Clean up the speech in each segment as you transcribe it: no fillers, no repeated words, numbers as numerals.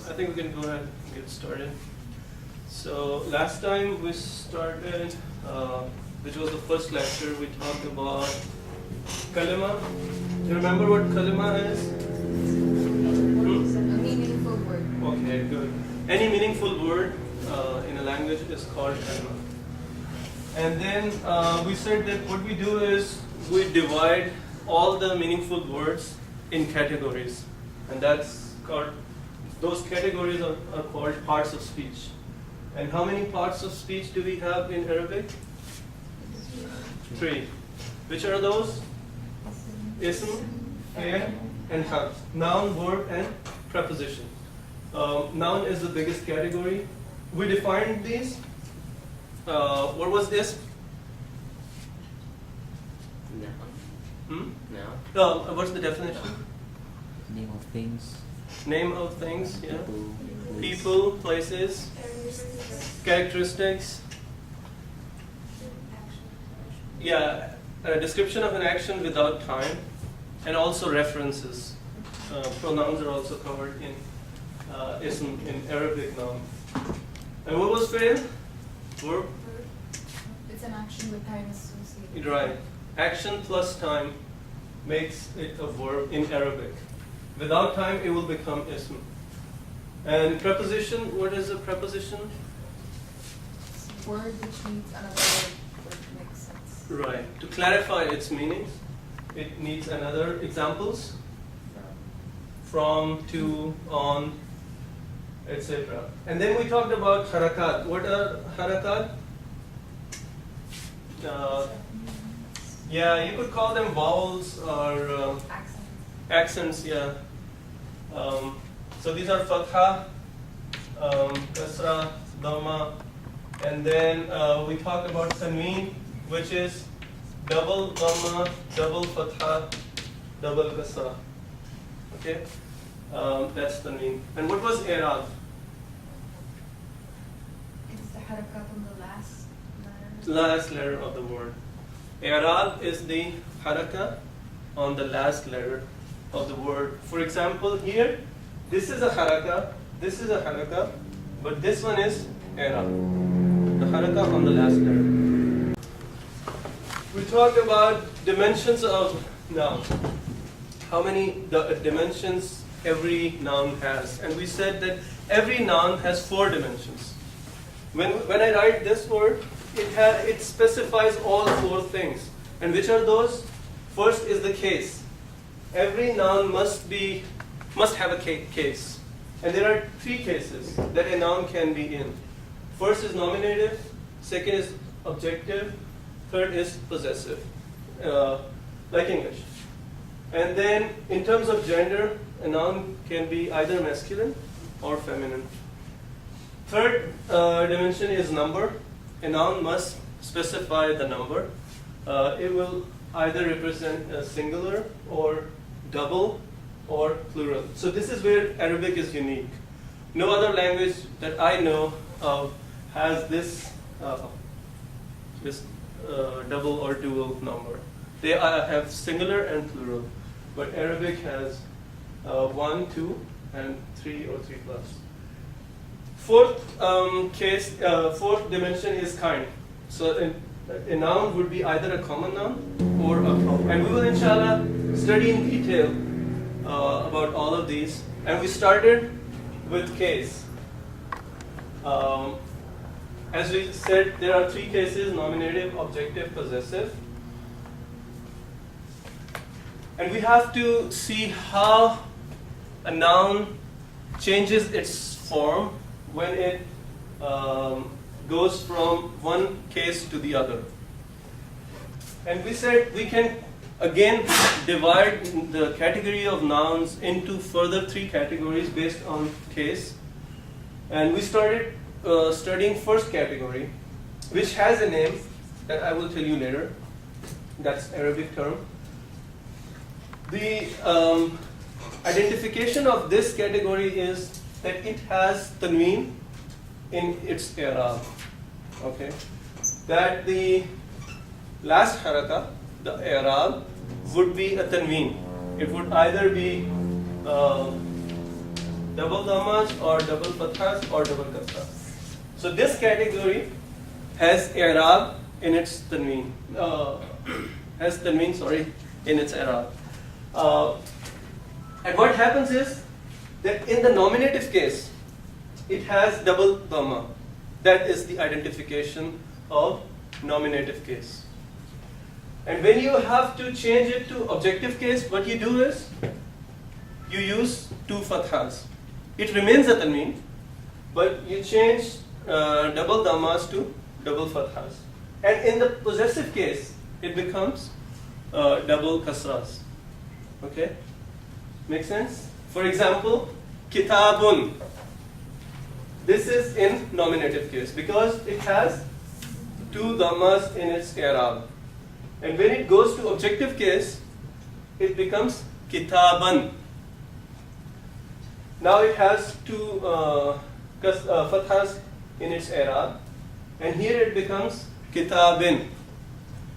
I think we can go ahead and get started. So last time we started, which was the first lecture, we talked about kalima. Do you remember what kalima is? A meaningful word. Okay, good. Any meaningful word in a language is called kalima. And then we said that what we do is we divide all the meaningful words in categories, and that's called, those categories are called parts of speech. And how many parts of speech do we have in Arabic? 3. Which are those? Ism, fi'l, and harf. Noun, verb, and preposition. Noun is the biggest category. We defined these. What was this? What's the definition? Name of things. Name of things, yeah. People, People, places, characteristics. Yeah, a description of an action without time, and also references. Pronouns are also covered in ism, in Arabic noun. And what was fi'l? Verb? It's an action with time associated. Right. Action plus time makes it a verb in Arabic. Without time, it will become ism. And preposition, what is a preposition? Word which needs another word which makes sense. Right. To clarify its meaning, it needs another examples. From, to, on, etc. And then we talked about harakat. What are harakat? Yeah, you could call them vowels or Accent. accents, yeah. So these are fatha, kasra, dhamma, and then we talked about tanween, which is double dhamma, double fatha, double kasra. Okay, that's tanween. And what was i'rab? It's the harakat on the last letter. Last letter of the word. I'rab is the haraka on the last letter of the word. For example, here, this is a haraka, this is a haraka, but this one is i'rab. The haraka on the last letter. We talked about dimensions of noun. How many dimensions every noun has. And we said that every noun has 4 dimensions. When I write this word, it specifies all 4 things. And which are those? First is the case. Every noun must have a case. And there are 3 cases that a noun can be in. First is nominative, second is objective, third is possessive, like English. And then in terms of gender, a noun can be either masculine or feminine. Third dimension is number. A noun must specify the number. It will either represent a singular or double or plural. So this is where Arabic is unique. No other language that I know of has this double or dual number. They have singular and plural, but Arabic has 1, 2, and 3 or 3 plus. Fourth dimension is kind. So a noun would be either a common noun or a pronoun. And we will inshallah study in detail about all of these. And we started with case. As we said, there are 3 cases: nominative, objective, possessive. And we have to see how a noun changes its form when it goes from one case to the other. And we said we can again divide the category of nouns into further 3 categories based on case. And we started studying first category, which has a name that I will tell you later. That's Arabic term. The identification of this category is that it has tanween in its i'rab. Okay, that the last haraka, the i'rab, would be a tanween. It would either be double dhammas or double fathas or double kasra. So this category has i'rab in its tanween. Has tanween, in its i'rab. And what happens is that in the nominative case, it has double dhamma. That is the identification of nominative case. And when you have to change it to objective case, what you do is you use two fathas. It remains a tanween, but you change double dhammas to double fathas. And in the possessive case, it becomes double kasras. Okay? Make sense? For example, kitabun. This is in nominative case because it has two dhammas in its i'rab. And when it goes to objective case, it becomes kitaban. Now it has two fathas in its i'rab, and here it becomes kitabin.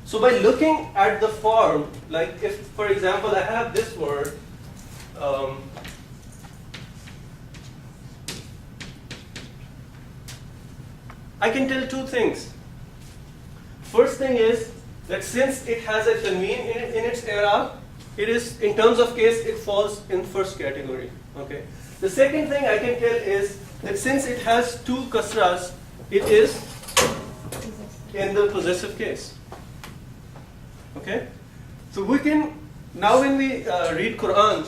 So by looking at the form, like if, for example, I have this word, I can tell two things. First thing is that since it has a tanween in its i'rab, it is, in terms of case, it falls in first category. Okay. The second thing I can tell is that since it has two kasras, it is in the possessive case. Okay. So we can now, when we read Quran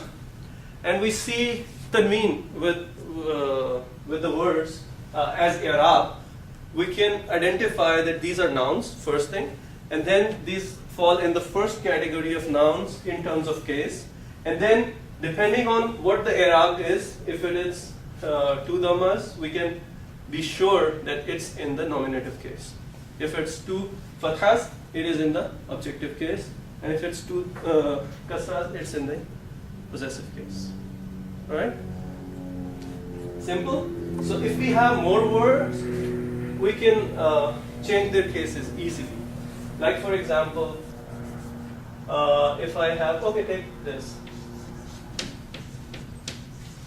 and we see tanween with the words as i'rab, we can identify that these are nouns, first thing, and then these fall in the first category of nouns in terms of case, and then depending on what the i'rab is, if it is two dhammas, we can be sure that it's in the nominative case. If it's two fathas, it is in the objective case, and if it's two kasras, it's in the possessive case. Alright? Simple? So if we have more words, we can change their cases easily. Like for example, if I have, okay, take this.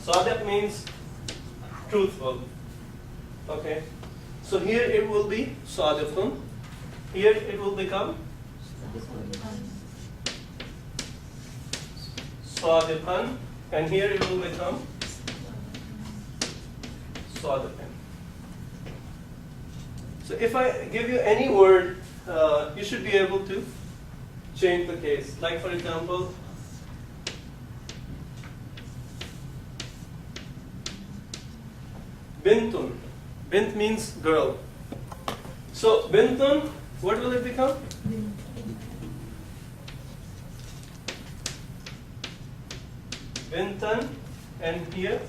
Sadiq means truthful. Okay. So here it will be sadiqun. Here it will become sadiqan, and here it will become sadiqan. So if I give you any word, you should be able to change the case. Like for example, bintun. Bint means girl. So bintun, what will it become? Bintan, and here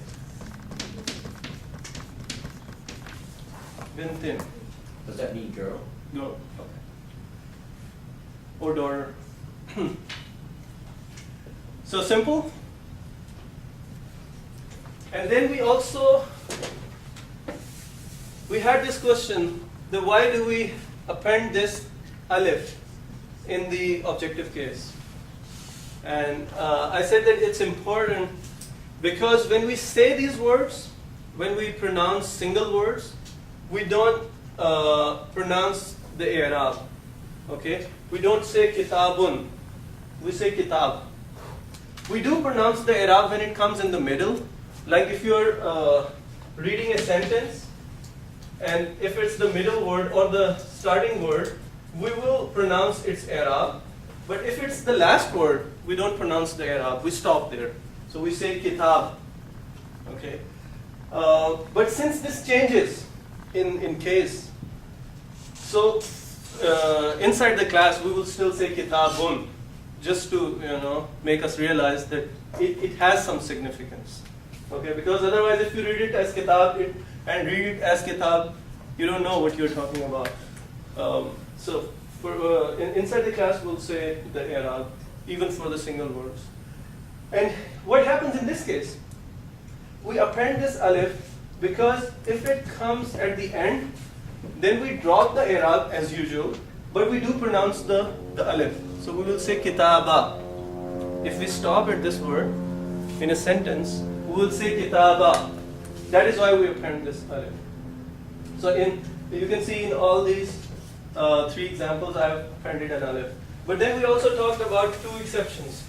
bintin. Does that mean girl? Girl. Okay. Or daughter. So simple. And then we had this question, that why do we append this alif in the objective case? And I said that it's important because when we say these words, when we pronounce single words, we don't pronounce the i'rab. Okay? We don't say kitabun. We say kitab. We do pronounce the i'rab when it comes in the middle. Like if you're reading a sentence, and if it's the middle word or the starting word, we will pronounce its i'rab. But if it's the last word, we don't pronounce the i'rab. We stop there. So we say kitab. Okay. But since this changes in case, so inside the class we will still say kitabun, just to make us realize that it has some significance. Okay, because otherwise if you read it as kitab and read it as kitab, you don't know what you're talking about. So for inside the class we'll say the i'rab, even for the single words. And what happens in this case? We append this alif because if it comes at the end, then we drop the i'rab as usual, but we do pronounce the alif. So we will say kitaba. If we stop at this word in a sentence, we will say kitaba. That is why we append this alif. So you can see in all these three examples I have appended an alif. But then we also talked about two exceptions.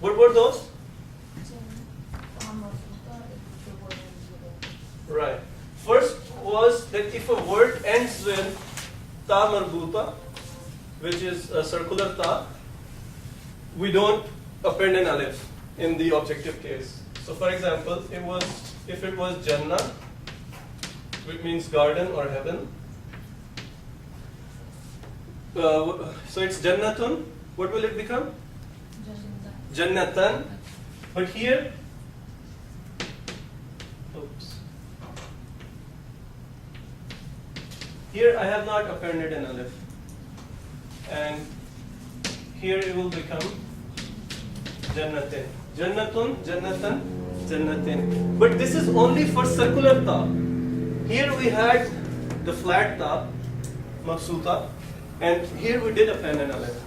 What were those? Right. First was that if a word ends with ta marbuta, which is a circular ta, we don't append an alif in the objective case. So for example, if it was Jannah, which means garden or heaven. So it's Jannatun. What will it become? Jannatan. But here, oops. Here I have not appended an alif. And here it will become Jannatin. Jannatun, Jannatan, Jannatin. But this is only for circular ta. Here we had the flat ta, mafsuta, and here we did append an alif.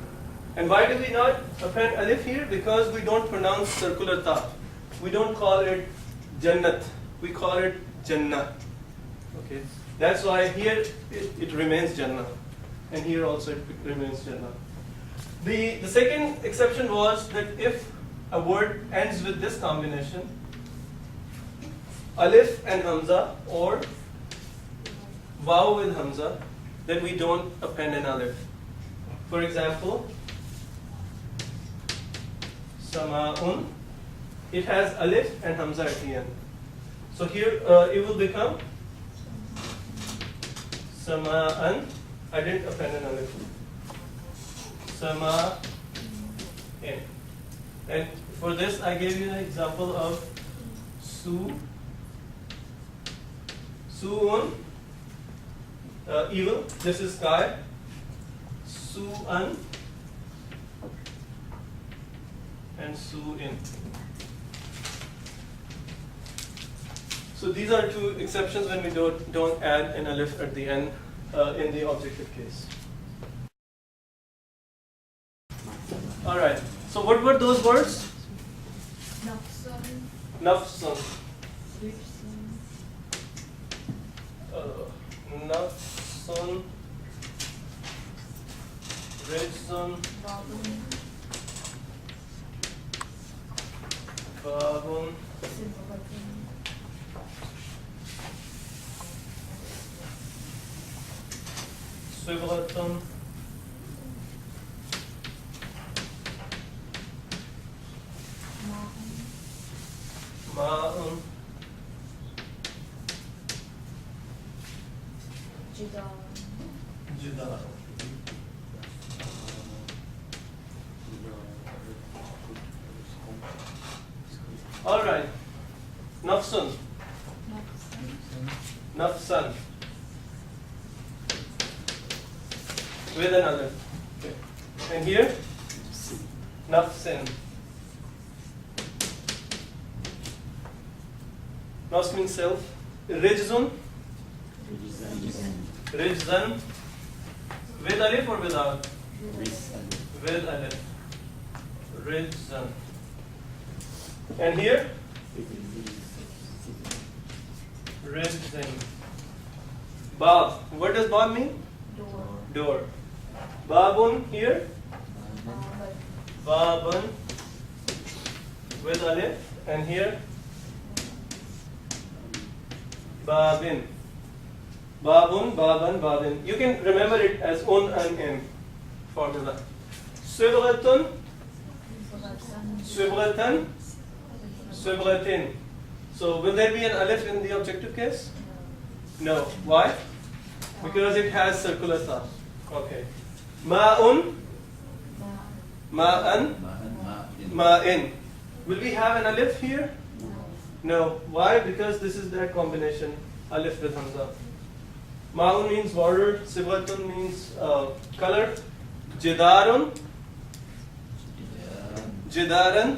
And why do we not append alif here? Because we don't pronounce circular ta. We don't call it Jannat. We call it Jannah. Okay. That's why here it remains Jannah. And here also it remains Jannah. The second exception was that if a word ends with this combination, alif and hamza or waw with hamza, then we don't append an alif. For example, sama'un, it has alif and hamza at the end. So here it will become sama'an. I didn't append an alif. Sama'in. And for this, I gave you an example of su'un, evil. This is sky. Su'an and su'in. So these are two exceptions when we don't add an alif at the end in the objective case. All right. So what were those words? Nafsun. Nafsun. Rijsun. Babun. Sibghatun. Ma'un. Jidar. All right. Nafsun. Nafsan. With another. Okay. And here? Nafsin. Nafs means self. Rijzun. Rijzan. With alif or without? With alif. Rijzan. And here? Rijzin. Bab. What does bab mean? Door. Babun here? Babun. With alif. And here? Babin. Babun, baban, babin. You can remember it as un and in formula. Sibghatun, sibghatan, sibghatin. So will there be an alif in the objective case? No. Why? Because it has circular ta. Okay. Ma'un, ma'an, ma'in. Will we have an alif here? No. Why? Because this is that combination, alif with hamza. Ma'un means water, sibghatun means color, jidarun, jidaran,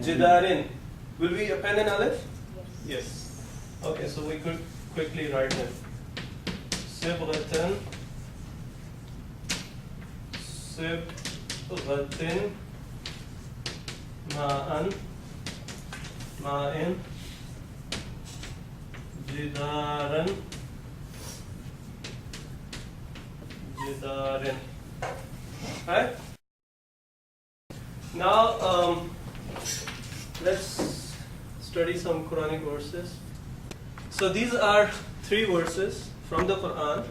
jidarin. Will we append an alif? Yes. Okay, so we could quickly write it. Sibghatan, sibghatin, ma'an, ma'in, jidaran, jidarin. Right? Now let's study some Quranic verses. So these are 3 verses from the Quran,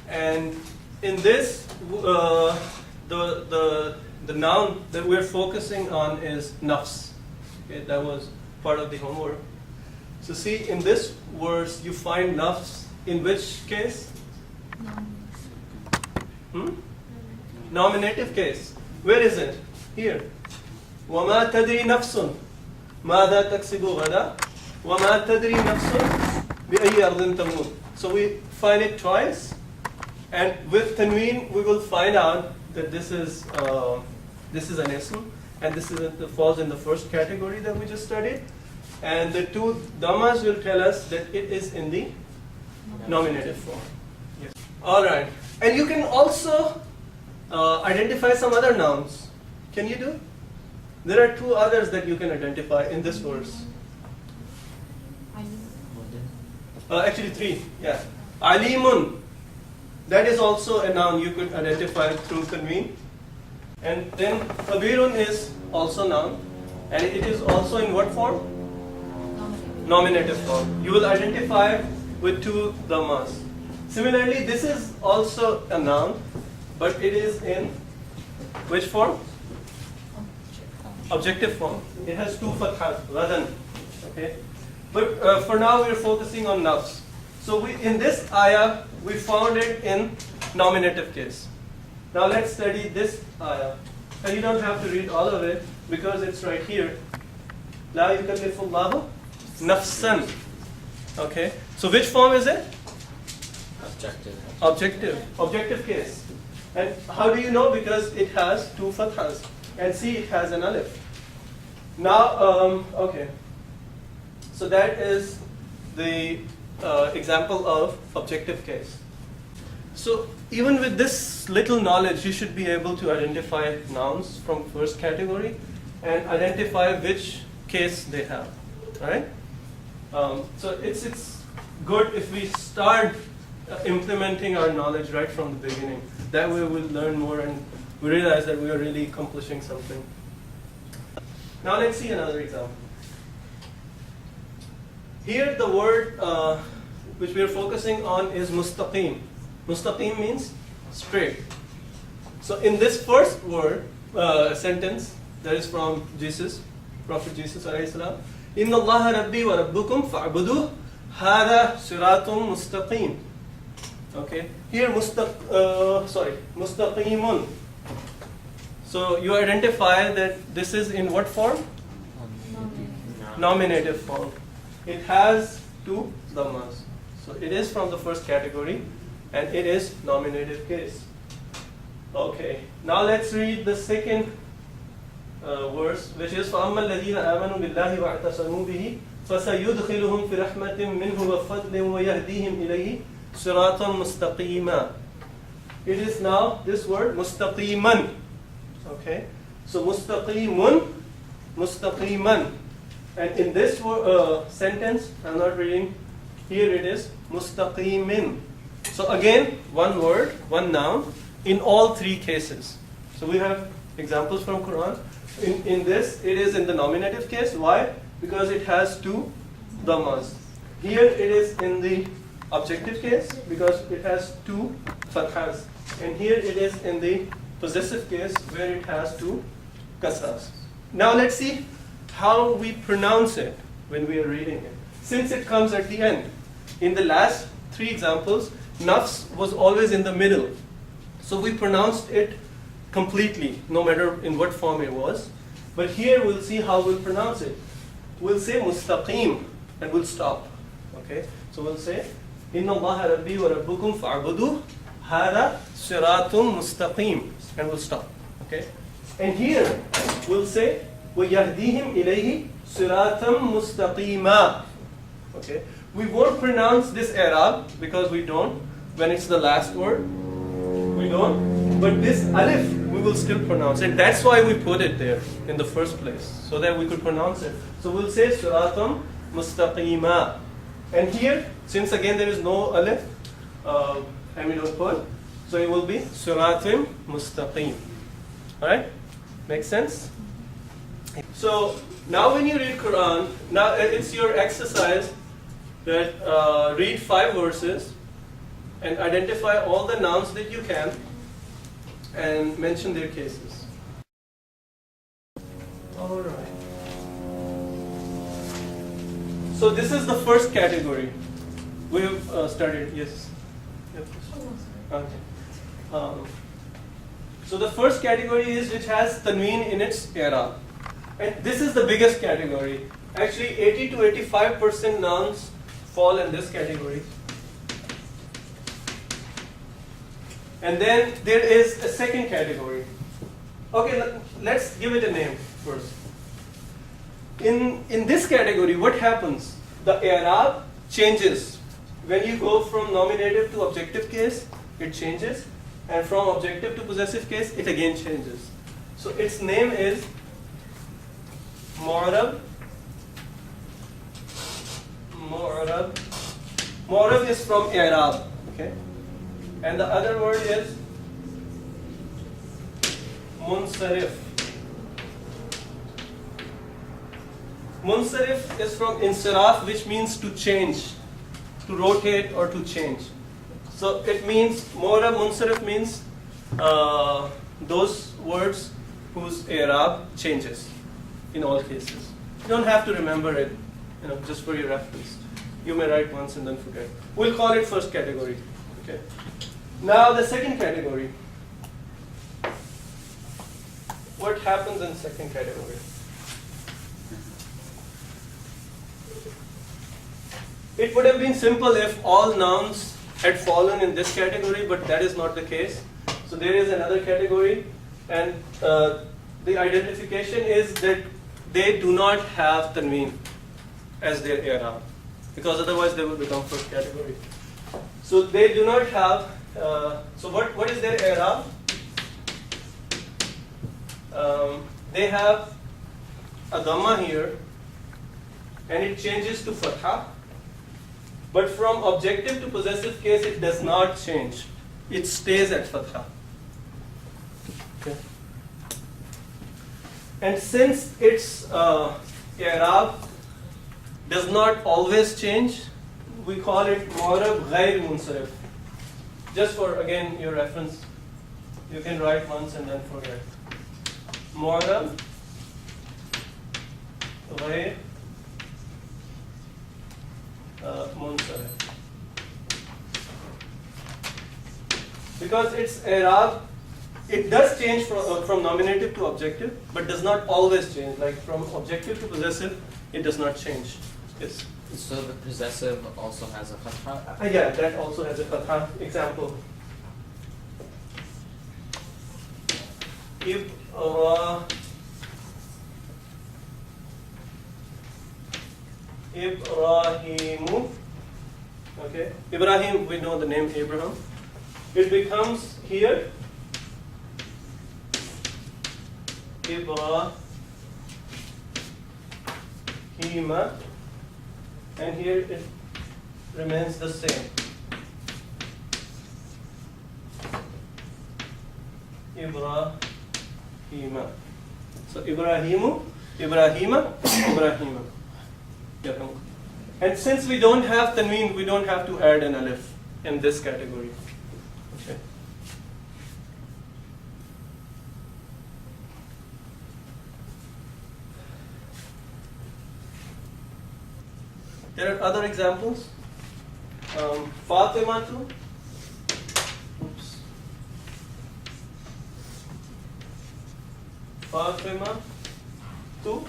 and in this the noun that we're focusing on is nafs. Okay, that was part of the homework. So see, in this verse you find nafs in which case? Nominative case. Where is it? Here. وَمَا تَدْرِي نَفْسٌ مَاذَا تَكْسِبُ غَدًا وَمَا تَدْرِي نَفْسٌ بِأَيِّ أَرْضٍ تَمُوتُ. So we find it twice, and with tanween we will find out that this is an ism, and this falls in the first category that we just studied, and the 2 dhammas will tell us that it is in the nominative form. Yes. All right, and you can also identify some other nouns. Can you do? There are 2 others that you can identify in this verse. Actually 3, yeah. Alimun, that is also a noun you could identify through tanween. And then Khabirun is also noun, and it is also in what form? Nominative form. You will identify with 2 dhammas. Similarly, this is also a noun, but it is in which form? Objective form. It has 2 fathas, ghadan. Okay. But for now we are focusing on nafs. So in this ayah we found it in nominative case. Now let's study this ayah. And you don't have to read all of it because it's right here. La yukallifu Allahu nafsan. Okay. So which form is it? Objective case. And how do you know? Because it has 2 fathas. And see, it has an alif. Now, okay. So that is the example of objective case. So even with this little knowledge, you should be able to identify nouns from first category and identify which case they have. Right? So it's good if we start implementing our knowledge right from the beginning. That way we'll learn more and we realize that we are really accomplishing something. Now let's see another example. Here the word which we are focusing on is mustaqim. Mustaqim means straight. So in this first word, sentence, that is from Jesus, Prophet Jesus alayhi salam, Inna Allah Rabbi wa Rabbukum fa'buduh hada siratum mustaqim. Okay. Here mustaqimun. So you identify that this is in what form? Nominative form. It has 2 dhammas. So it is from the first category and it is nominative case. Okay. Now let's read the second verse, which is فَأَمَّا الَّذِينَ آمَنُوا بِاللَّهِ وَاعْتَصَمُوا بِهِ فَسَيُدْخِلُهُم فِي رَحْمَةٍ مِّنْهُ وَفَضْلٍ وَيَهْدِيهِمْ إِلَيْهِ صِرَاطًا مُسْتَقِيمًا. It is now this word mustaqiman. Okay. So mustaqimun, mustaqiman. And in this sentence, I'm not reading, here it is mustaqimin. So again, one word, one noun in all 3 cases. So we have examples from Quran. In this, it is in the nominative case. Why? Because it has 2 dhammas. Here it is in the objective case because it has 2 fathas. And here it is in the possessive case where it has 2 kasras. Now let's see how we pronounce it when we are reading it. Since it comes at the end. In the last 3 examples, nafs was always in the middle. So we pronounced it completely, no matter in what form it was. But here we'll see how we'll pronounce it. We'll say mustaqim and we'll stop. Okay? So we'll say, Inna Allah Rabbi wa Rabbukum fa'buduh hada siratum mustaqim. And we'll stop. Okay? And here we'll say, وَيَهْدِيهِمْ إِلَيْهِ صِرَاطًا مُسْتَقِيمًا. Okay? We won't pronounce this i'rab because we don't. When it's the last word, we don't. But this alif, we will still pronounce it. That's why we put it there in the first place, so that we could pronounce it. So we'll say siratam mustaqima. And here, since again there is no alif, and we don't put, so it will be siratim mustaqim. Alright? Makes sense? So now when you read Quran, now it's your exercise that read 5 verses and identify all the nouns that you can and mention their cases. Alright. So this is the first category. We have studied, yes. Yep. Okay. So the first category is which has tanween in its i'rab. And this is the biggest category. Actually 80 to 85% nouns fall in this category. And then there is a second category. Okay, let's give it a name first. In this category, what happens? The i'rab changes. When you go from nominative to objective case, it changes. And from objective to possessive case, it again changes. So its name is mu'rab. Mu'rab. Mu'rab is from i'rab. Okay? And the other word is munsarif. Munsarif is from insiraf, which means to change, to rotate or to change. So it means, mu'rab, munsarif means those words whose i'rab changes in all cases. You don't have to remember it, just for your reference. You may write once and then forget. We'll call it first category. Okay. Now the second category. What happens in second category? It would have been simple if all nouns had fallen in this category, but that is not the case. So there is another category, and the identification is that they do not have tanween as their i'rab, because otherwise they will become first category. So they do not have. So what is their i'rab? They have a dhamma here, and it changes to fatha. But from objective to possessive case, it does not change. It stays at fatha. Okay. And since its i'rab does not always change, we call it mu'rab ghair munsarif. Just for, again, your reference, you can write once and then forget. Mu'rab ghair munsarif. Because its i'rab, it does change from nominative to objective, but does not always change. Like from objective to possessive, it does not change. Yes. So the possessive also has a fatha? Yeah, that also has a fatha. Example. Ibrahimu. Okay. Ibrahim, we know the name Abraham. It becomes here Ibrahima, and here it remains the same. Ibrahima. So Ibrahimu, Ibrahima, Ibrahima. Yeah. And since we don't have tanween, we don't have to add an alif in this category. Okay. There are other examples. Fatimatu. Oops. Fatima. Tu.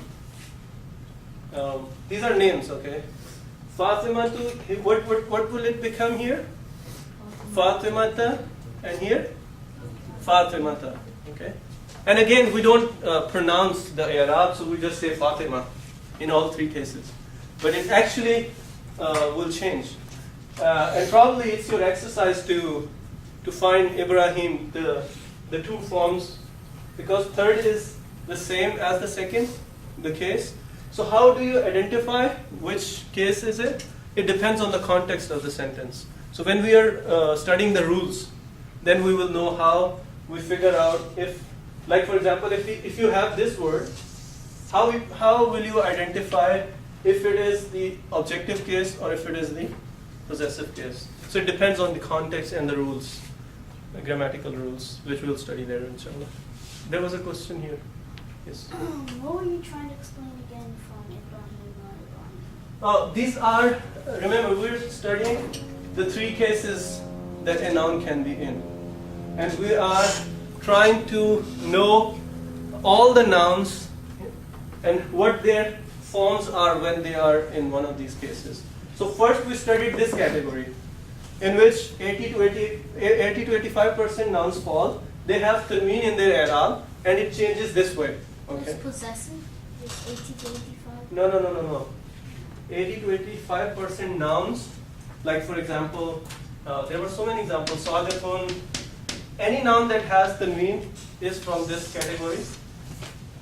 These are names, okay. Fatimatu. What will it become here? Fatimata, and here Fatimata. Okay. And again, we don't pronounce the i'rab, so we just say Fatima in all three cases. But it actually will change. And probably it's your exercise to find Ibrahim, the the two forms, because third is the same as the second, the case. So how do you identify which case is it? It depends on the context of the sentence. So when we are studying the rules, then we will know how we figure out if, like for example, if you have this word, how will you identify if it is the objective case or if it is the possessive case? So it depends on the context and the rules, the grammatical rules, which we'll study later, inshallah. There was a question here. Yes. What were you trying to explain again from Ibrahim or Ibrahim? These are, remember, we're studying the three cases that a noun can be in. And we are trying to know all the nouns and what their forms are when they are in one of these cases. So first we studied this category, in which 80 to 85% nouns fall. They have tanween in their i'rab, and it changes this way. Okay. It's possessive? It's 80 to 85? No. 80 to 85% nouns, like for example, there were so many examples. Salihun, any noun that has tanween is from this category,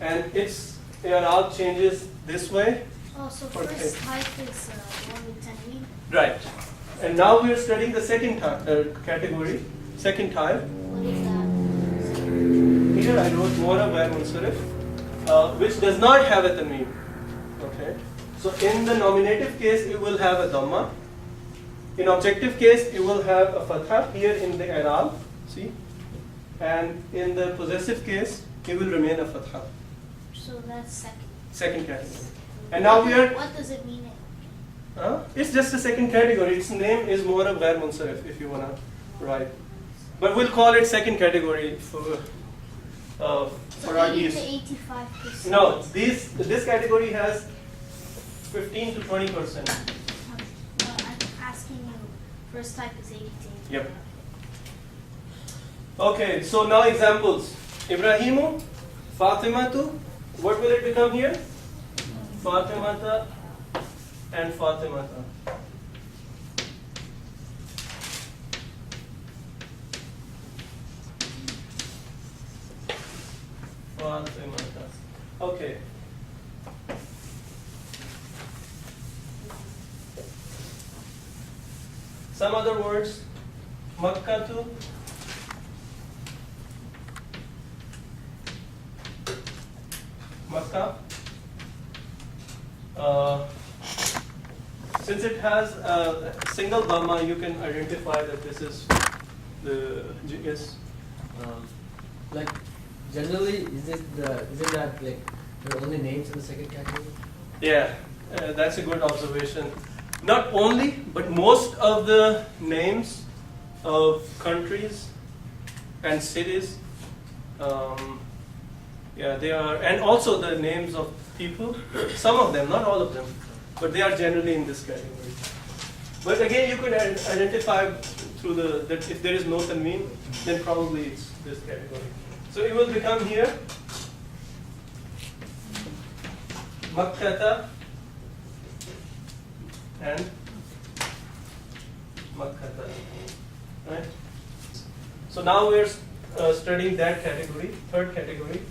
and its i'rab changes this way. Oh, so Okay. first type is one with tanween? Right. And now we are studying the second category, second type. What is that? Here I wrote Mora Ghair Munsarif, which does not have a tanween. Okay. So in the nominative case, it will have a dhamma. In objective case, it will have a fatha here in the i'rab. See, and in the possessive case, it will remain a fatha. So that's second. Second category. And now we are. What does it mean? It's just a second category. Its name is Mu'arrab Ghair Munsarif, if you wanna write. But we'll call it second category for So our 80 use. to 85%? No, this category has 15 to 20%. I'm asking you, first type is 80 to 85. Yep. Okay, so now examples. Ibrahimu, Fatimatu, what will it become here? Fatimata and Fatimata. Fatimata. Okay. Some other words. Makkatu. Makkah. Since it has a single dhamma, you can identify that this is the yes. Like generally, is it that like there are only names in the second category? Yeah, that's a good observation. Not only, but most of the names of countries and cities, yeah, they are, and also the names of people. Some of them, not all of them, but they are generally in this category. But again, you could identify through that if there is no tanween, then probably it's this category. So it will become here Makkata and Makkata, right? So now we're studying that category, third category,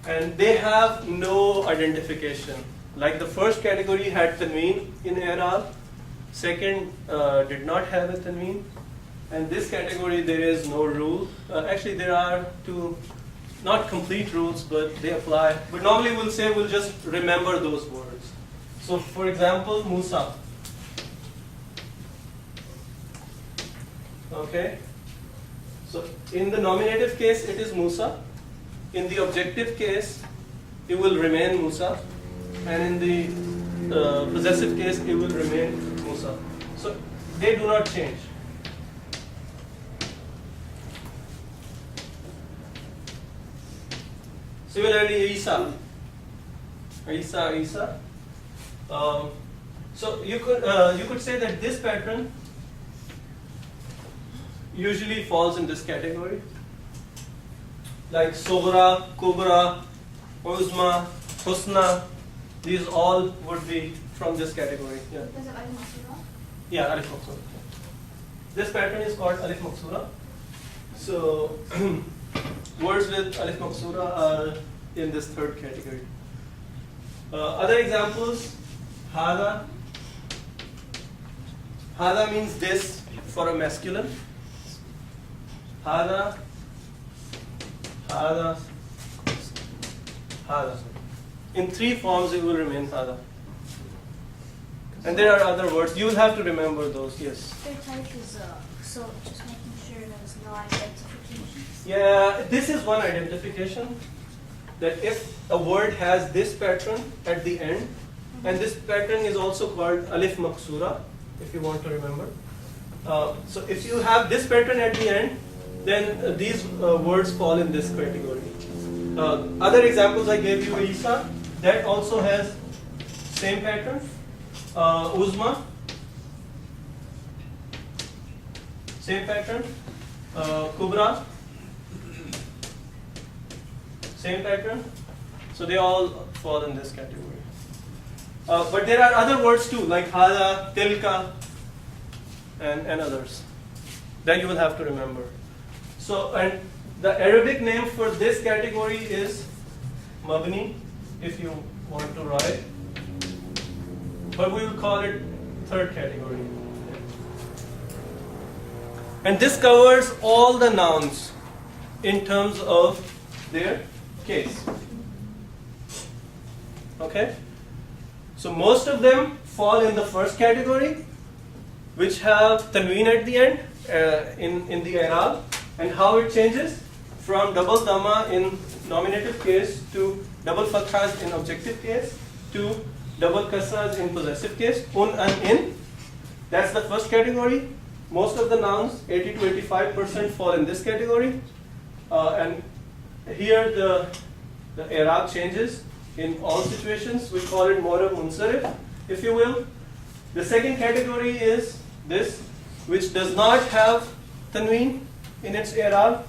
and they have no identification. Like the first category had tanween in i'rab, second did not have a tanween, and this category there is no rule. Actually, there are two, not complete rules, but they apply. But normally we'll say we'll just remember those words. So for example, Musa. Okay. So in the nominative case, it is Musa. In the objective case, it will remain Musa. And in the possessive case, it will remain Musa. So they do not change. Similarly, Isa. So you could say that this pattern usually falls in this category, like Soghra, Kubra, Uzma, Husna. These all would be from this category. Yeah. Because of Al-Maksura? Yeah, Alif Maksura. This pattern is called Alif Maksura. So words with alif maqsura are in this third category. Other examples, hada. Hada means this for a masculine. Hada, hada, hada. In three forms it will remain hada. And there are other words. You will have to remember those, yes. Third type is so just making sure there's no identification. Yeah, this is one identification. That if a word has this pattern at the end, and this pattern is also called alif maqsura, if you want to remember. So if you have this pattern at the end, then these words fall in this category. Other examples I gave you, Isa, that also has same pattern. Uzma, same pattern. Kubra, same pattern. So they all fall in this category. But there are other words too, like hada, tilka, and others that you will have to remember. So, and the Arabic name for this category is mabni, if you want to write. But we will call it third category. And this covers all the nouns in terms of their case. Okay? So most of them fall in the first category, which have tanween at the end in the i'rab, and how it changes from double dhamma in nominative case to double fathas in objective case to double kasras in possessive case, un and in. That's the first category. Most of the nouns, 80 to 85%, fall in this category. And here the i'rab changes in all situations. We call it mu'rab munsarif, if you will. The second category is this, which does not have tanween in its i'rab.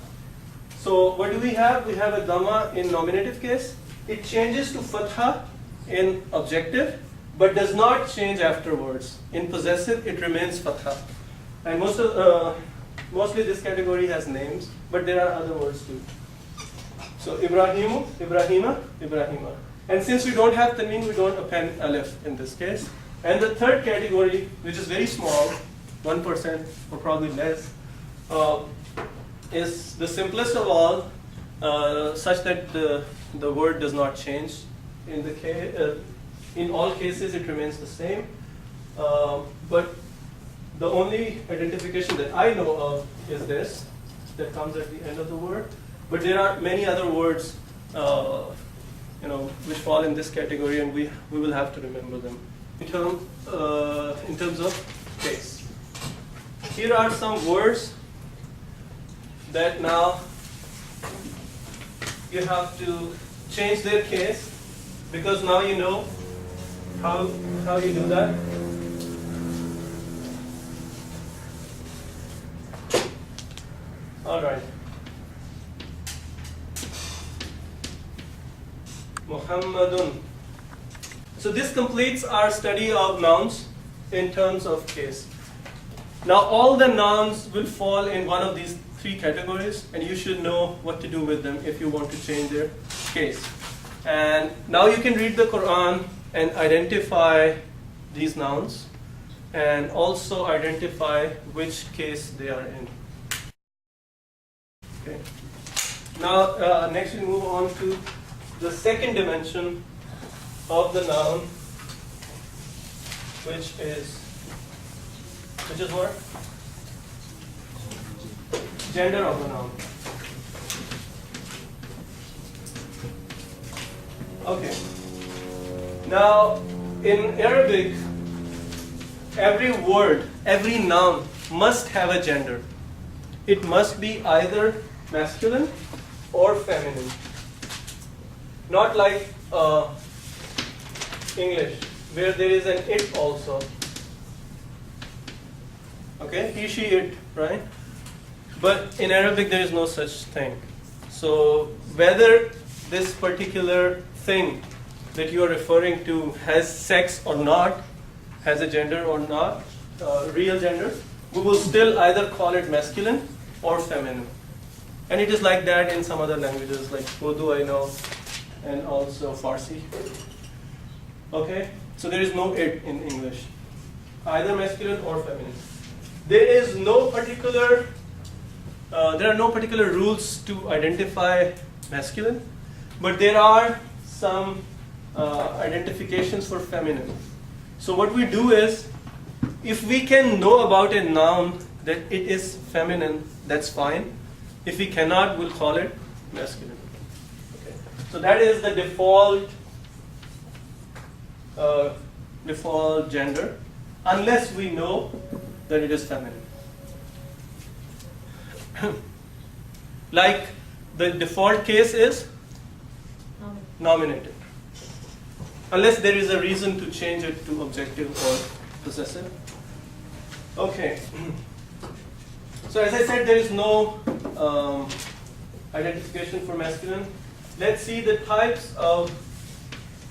So what do we have? We have a dhamma in nominative case. It changes to fatha in objective, but does not change afterwards. In possessive, it remains fatha. And mostly this category has names, but there are other words too. So Ibrahimu, Ibrahima, Ibrahima. And since we don't have tanween, we don't append alif in this case. And the third category, which is very small, 1% or probably less, is the simplest of all, such that the word does not change. In all cases, it remains the same. But the only identification that I know of is this, that comes at the end of the word. But there are many other words, which fall in this category, and we will have to remember them in terms of case. Here are some words that now you have to change their case, because now you know how you do that. All right. Muhammadun. So this completes our study of nouns in terms of case. Now all the nouns will fall in one of these three categories, and you should know what to do with them if you want to change their case. And now you can read the Quran and identify these nouns, and also identify which case they are in. Okay. Now next we move on to the second dimension of the noun, which is what? Gender of the noun. Okay. Now, in Arabic, every word, every noun must have a gender. It must be either masculine or feminine. Not like English, where there is an it also. Okay, he, she, it, right? But in Arabic there is no such thing. So whether this particular thing that you are referring to has sex or not, has a gender or not, real gender, we will still either call it masculine or feminine. And it is like that in some other languages, like Urdu I know, and also Farsi. Okay, so there is no it in English, either masculine or feminine. There is no particular, there are no particular rules to identify masculine, but there are some identifications for feminine. So what we do is, if we can know about a noun that it is feminine, that's fine. If we cannot, we'll call it masculine. Okay. So that is the default gender, unless we know that it is feminine. Like the default case is nominative, unless there is a reason to change it to objective or possessive. Okay. So as I said, there is no identification for masculine. Let's see the types of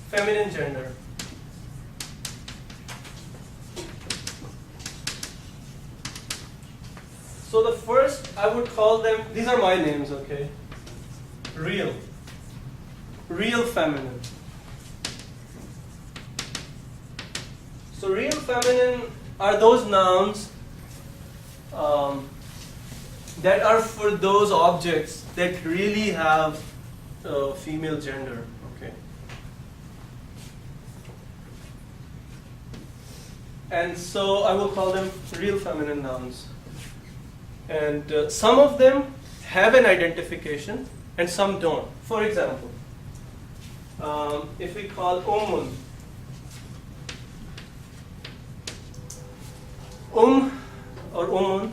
feminine gender. So the first, I would call them, these are my names, okay? Real feminine. So real feminine are those nouns that are for those objects that really have female gender, okay? And so I will call them real feminine nouns. And some of them have an identification and some don't. For example, if we call Ummun, or Ummun,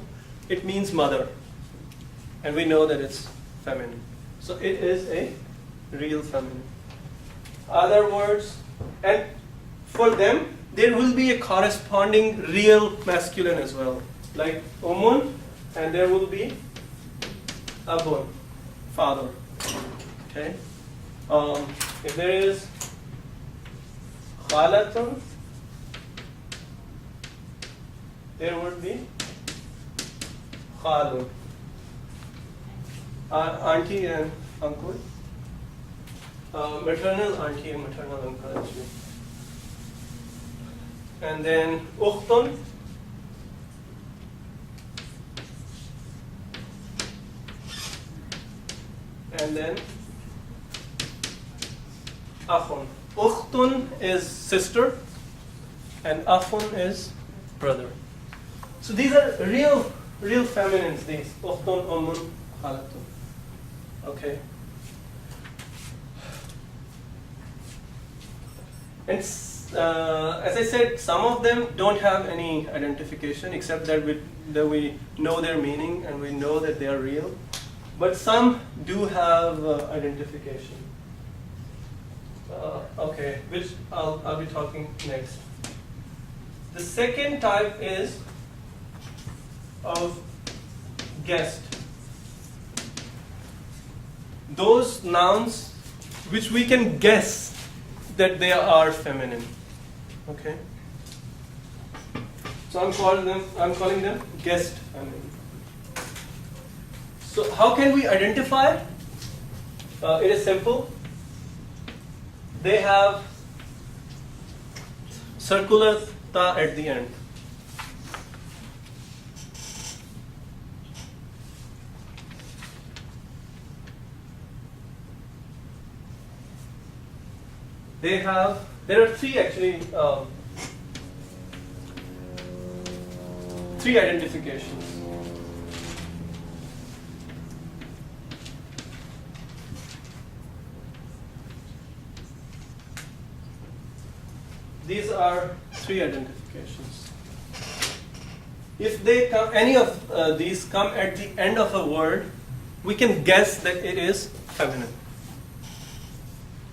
it means mother. And we know that it's feminine. So it is a real feminine. Other words, and for them, there will be a corresponding real masculine as well. Like Ummun, and there will be Abun, father. Okay? If there is Khalatun, there would be Khalun. Auntie and uncle. Maternal auntie and maternal uncle actually. And then Ukhtun. And then Akhun. Ukhtun is sister and Akhun is brother. So these are real feminines, these. Ukhtun, Ummun, Khalatun. Okay. And as I said, some of them don't have any identification except that we know their meaning and we know that they are real. But some do have identification. Okay, which I'll be talking next. The second type is of guest. Those nouns which we can guess that they are feminine. Okay. So I'm calling them guest feminine. So how can we identify? It is simple. They have circular ta at the end. There are three actually, three identifications. These are three identifications. If they come, any of these come at the end of a word, we can guess that it is feminine.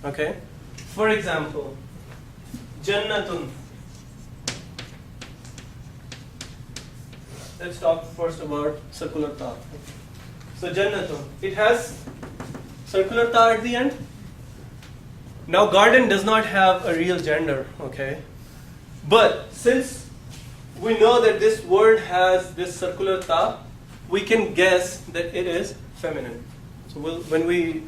Okay? For example, Jannatun. Let's talk first about circular ta. So Jannatun, it has circular ta at the end. Now garden does not have a real gender, okay? But since we know that this word has this circular ta, we can guess that it is feminine. So when we,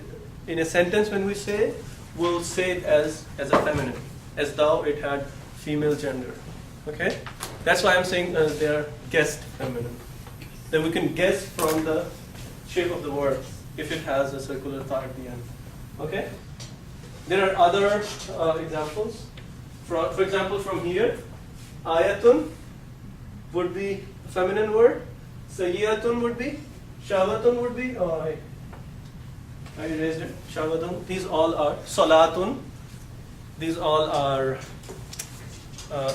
in a sentence when we say, we'll say it as a feminine, as though it had female gender. Okay? That's why I'm saying they are guessed feminine. Then we can guess from the shape of the word if it has a circular ta at the end. Okay? There are other examples. For example, from here, ayatun would be a feminine word. Sayyatun would be. Shawatun would be. Oh, I erased it. Shawatun. These all are. Salatun. These all are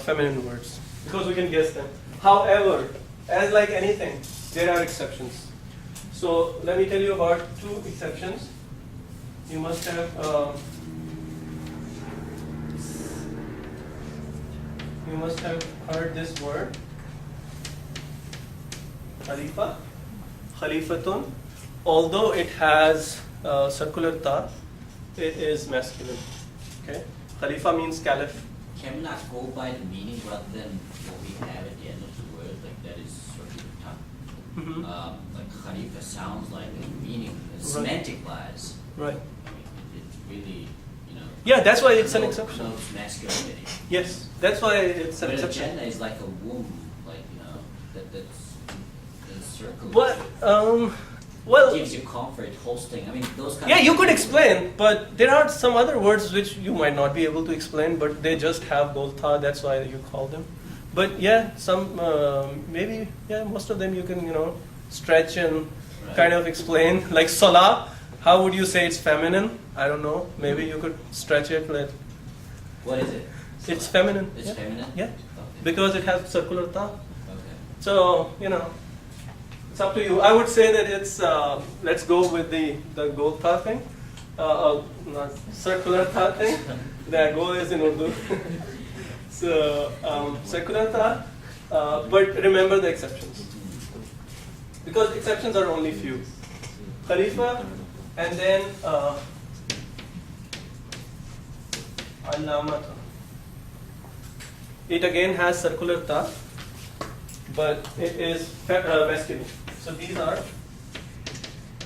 feminine words because we can guess them. However, as like anything, there are exceptions. So let me tell you about 2 exceptions. You must have heard this word, khalifa, khalifatun. Although it has circular ta, it is masculine. Okay, khalifa means caliph. Can we not go by the meaning rather than what we have at the end of the word, like that is circular ta? Mhm. Like khalifa sounds like a meaning, Right. semantic wise. Right. I mean, it's really, Yeah, that's why it's an connotes exception. masculinity. Yes, that's why it's an But a exception. gender is like a womb, like, that's circular. But well, Gives you comfort, hosting, I mean, those kind yeah, of you could things. explain, but there are some other words which you might not be able to explain, but they just have gold tha, that's why you call them. But yeah, some maybe most of them you can stretch and Right. kind of explain. Like salah, how would you say it's feminine? I don't know. Maybe you could stretch it. Like What is it? it's feminine. It's yeah. feminine? Yeah, Okay. because it has circular ta. Okay. So it's up to you. I would say that it's let's go with the gold tha thing, not circular tha thing. The goal is in Urdu. So circular tha, but remember the exceptions because exceptions are only few. Khalifa, and then Allamata. It again has circular ta, but it is masculine. So these are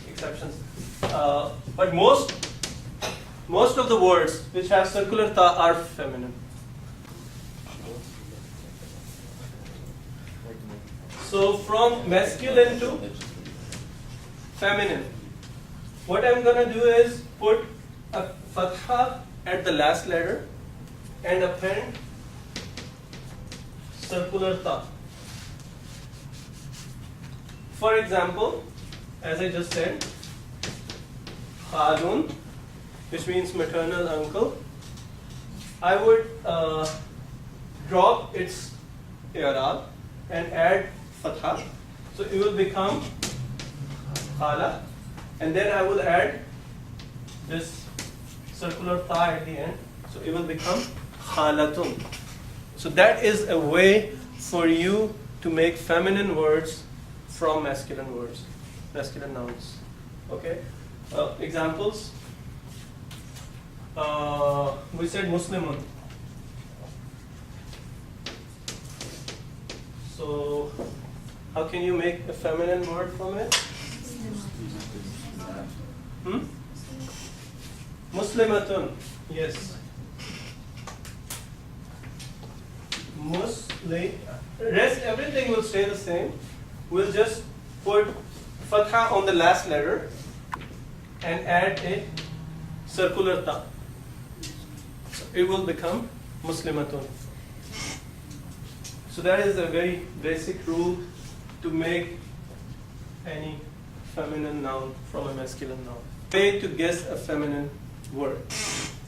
exceptions. But most of the words which have circular ta are feminine. So from masculine to feminine, what I'm gonna do is put a fatha at the last letter and append circular ta. For example, as I just said, khalun, which means maternal uncle, I would drop its i'rab and add fatha, so it will become khala, and then I will add this circular ta at the end, so it will become khalatun. So that is a way for you to make feminine words from masculine words, masculine nouns. Okay? Examples. We said Muslimun. So how can you make a feminine word from it? Muslimatun. Yes. Rest everything will stay the same. We'll just put fatha on the last letter and add a circular ta. So it will become Muslimatun. So that is a very basic rule to make any feminine noun from a masculine noun. Way to guess a feminine word.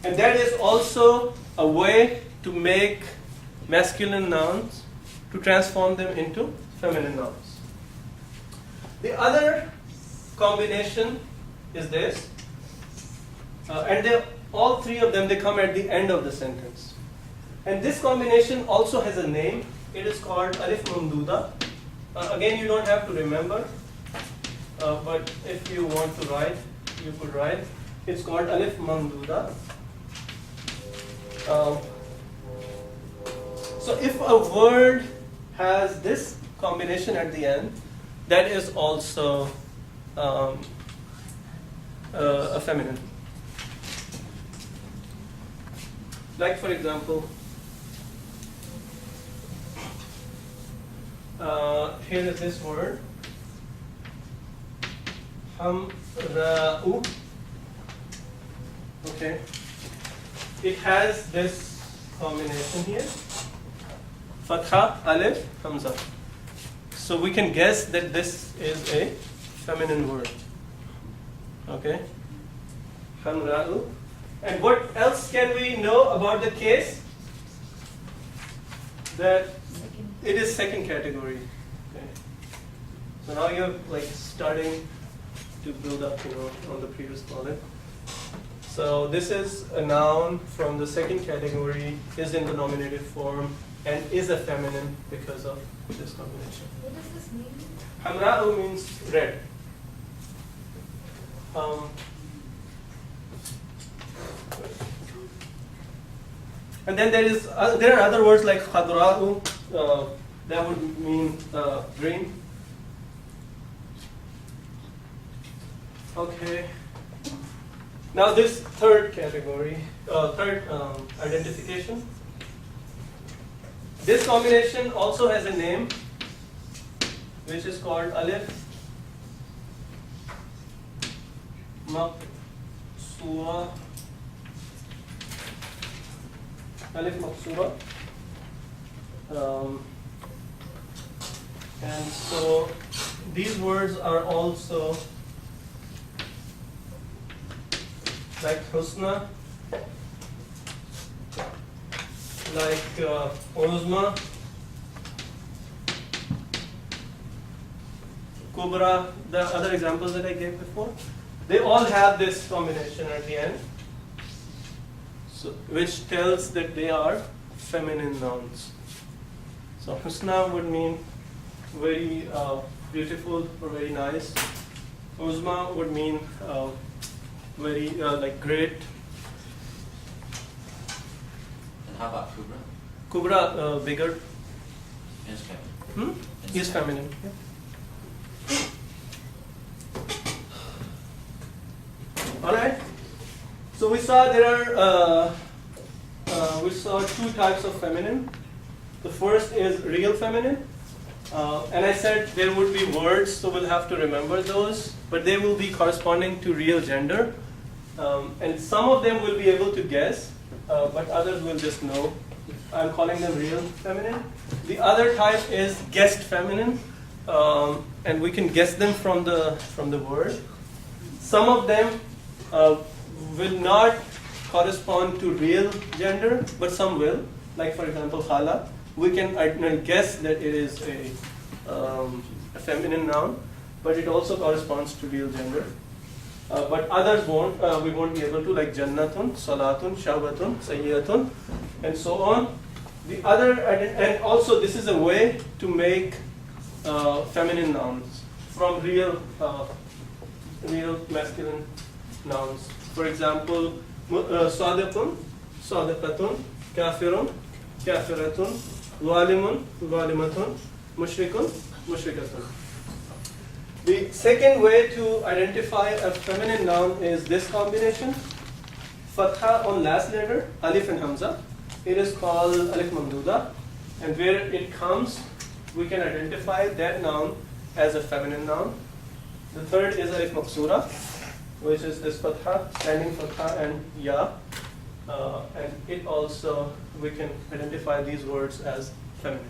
And that is also a way to make masculine nouns, to transform them into feminine nouns. The other combination is this, and all three of them, they come at the end of the sentence. And this combination also has a name. It is called alif mamduda. Again, you don't have to remember, but if you want to write, you could write. It's called alif mamduda. So if a word has this combination at the end, that is also a feminine. Like for example, here is this word, hamra'u. Okay, it has this combination here, fatha, alif, hamza. So we can guess that this is a feminine word. Okay, hamra'u. And what else can we know about the case? That it is second category. Okay. So now you're like starting to build up, on the previous column. So this is a noun from the second category, is in the nominative form, and is a feminine because of this combination. What does this mean? Hamra'u means red. And then there are other words like khadra'u, that would mean green. Okay. Now this third category, identification. This combination also has a name, which is called alif maqsura. Alif maqsura. And so these words are also like husna, like uzma, kubra, the other examples that I gave before. They all have this combination at the end, so, which tells that they are feminine nouns. So husna would mean very beautiful or very nice. Uzma would mean very like great. And how about kubra? Kubra, bigger. Is feminine. Is feminine. Yeah. All right. So we saw there are we saw two types of feminine. The first is real feminine, and I said there would be words, so we'll have to remember those, but they will be corresponding to real gender, and some of them will be able to guess, but others will just know. I'm calling them real feminine. The other type is guessed feminine, and we can guess them from the word. Some of them will not correspond to real gender, but some will. Like for example, khala. We can guess that it is a feminine noun, but it also corresponds to real gender. But others won't. We won't be able to, like jannatun, salatun, shawatun, sayyatun, and so on. The other, and also this is a way to make feminine nouns from real masculine nouns. For example, sadiqun, sadiqatun, kafirun, kafiratun, zalimun, zalimatun, mushrikun, mushrikatun. The second way to identify a feminine noun is this combination. Fatha on last letter, alif and hamza. It is called alif mamduda, and where it comes, we can identify that noun as a feminine noun. The third is alif maqsura, which is this fatha, standing fatha and ya, and it also, we can identify these words as feminine.